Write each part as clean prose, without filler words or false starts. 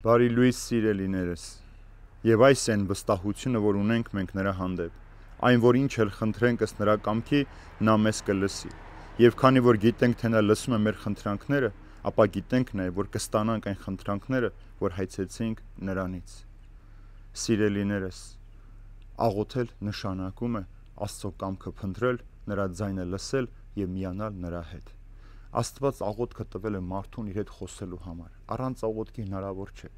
Բարի լույս սիրելիներս, եւ այս են վստահությունը, որ ունենք մենք նրա հանդեպ, այն որ ինչ էլ խնդրենք ըստ նրա կամքի, նա մեզ կլսի, եւ քանի որ գիտենք, թե նա լսում է մեր խնդրանքները, ապա գիտենք նաեւ, որ կստանանք այն խնդրանքները, որ հայցեցինք նրանից։ Սիրելիներս, աղոթել նշանակում է Աստծո կամքը փնտրել, նրա ձայնը լսել եւ միանալ նրա հետ։ Աստված աղոթքը տվել է մարդուն իր հետ խոսելու համար, առանց աղոթքի հնարավոր չէ,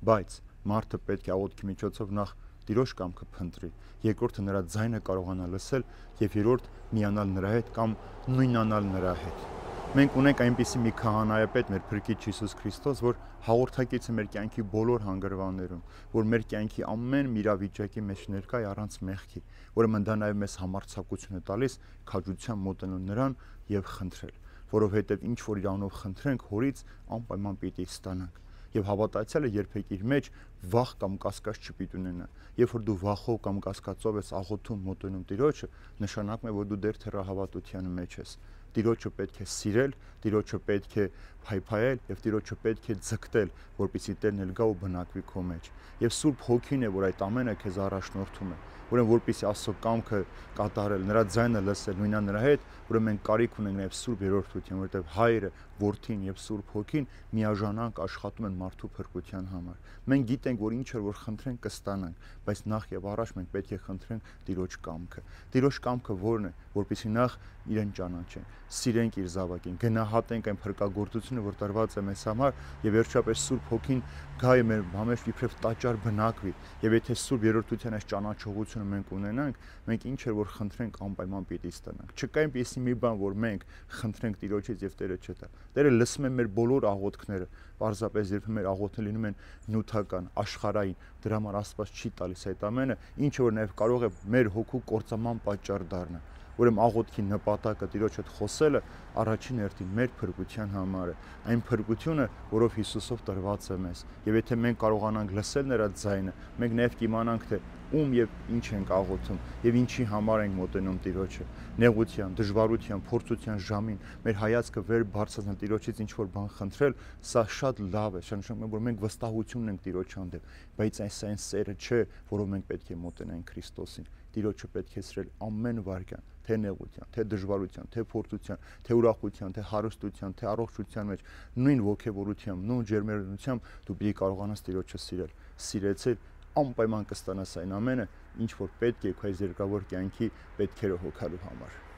բայց մարդը պետք է աղոթքի միջոցով նախ Տիրոջ կամքը փնտրի, երկրորդը նրա ձայնը կարողանա լսել եւ երրորդ միանալ նրա հետ կամ նույնանալ նրա հետ։ Մենք ունենք այնպիսի մի քահանայապետ, մեր Փրկիչ Հիսուս Քրիստոս, որ հաղորդակից է մեր կյանքի բոլոր հանգրվաններում, որ մեր կյանքի ամեն իրավիճակի մեջ ներկա է առանց մեղքի, ուրեմն դա նաեւ մեզ համարձակություն է տալիս քաջությամբ մոտենալ նրան եւ խնդրել, որովհետեւ ինչ որ իր անունով խնդրենք հորից անպայման պիտի ստանանք։ Եվ հավատացյալը երբեք իր մեջ վախ կամ կասկած չպիտի ունենա։ Երբ որ դու վախով կամ կասկածով ես աղոթում մոտենում Տիրոջը, նշանակում է, որ դու դեռ թերահավատության մեջ ես։ Տիրոջը պետք է սիրել, Տիրոջը պետք է փայփայել եւ Տիրոջը պետք է ձգտել, որպեսզի Տերն էլ գա ու բնակվի քո մեջ։ Եվ Սուրբ Հոգին է, որ այդ ամենը քեզ առաջնորդում է։ Ուրեմն որպեսզի Աստծո կամքը կատարել, նրա ձայնը լսել, նույնանալ նրա հետ, ուրեմն մենք կարիք ունենք նաեւ Սուրբ Երրորդության, որովհետեւ Հայրը, Որդին եւ Սուրբ Հոգին միաժամանակ աշխատում են մարդու փրկության համար։ Մենք գիտենք, որ ինչ որ խնդրենք կստանանք, բայց նախ եւ առաջ մենք պետք է խնդրենք Տիրոջ կամքը։ Տիրոջ կամքը ո՞րն է, որպեսզի նախ իրեն ճանաչենք, սիրենք իր զավակին, գնահատենք այն փրկagorցությունը, որ տրված է մեզ համար, եւ վերջապես Սուրբ Հոգին գա է մեր համեջ իբրև տաճար բնակվի։ Եվ եթե Սուրբ Երրորդության այս ճանաչողությունը մենք ունենանք, մենք ինչ որ խնդրենք անպայման պիտի ստանանք։ Չկա այնպիսի մի բան, որ մենք խնդրենք Տիրոջից եւ Տերը չտա։ Տերը լսում է մեր բոլոր աղոթքները, պարզապես երբ մեր աղոթքները լինում են նյութական, աշխարհային, դրա համար Աստված չի տալիս այդ ամենը, ինչը որ նաեւ կարող է մեր հոգու կործանման պատճառ դառնալ։ Ուրեմն աղոթքի նպատակը Տիրոջ հետ խոսելը առաջին հերթին մեր փրկության համար է, այն փրկությունը, որով Հիսուսով տրված է մեզ։ Եվ եթե մենք կարողանանք լսել նրա ձայնը, մենք նաեւ կիմանանք, թե ում եւ ինչ ենք աղոթում եւ ինչի համար ենք մոտենում Տիրոջը։ Նեղության, դժվարության, փորձության ժամին մեր հայացքը վեր բարձրացնել Տիրոջից ինչ որ բան խնդրել, սա շատ լավ է, նշանակում է, որ մենք վստահություն ունենք Տիրոջ հանդեպ, բայց այն սերը չէ, որով մենք պետք է մոտենանք Քրիստոսին։ Տիրոջը պետք է սրել ամեն վայրկյան, թե նեղության, թե դժվարության, թե փորձության, թե ուրախության, թե հարստության, թե առողջության մեջ, նույն ոգևորությամբ, նույն ջերմերությամբ դու պիտի կարողանաս Տիրոջը սիրել։ Սիրեցել անպայման կստանաս այն ամենը, ինչ որ պետք է քո այս երկրավոր կյանքի պետքերը հոգալու համար։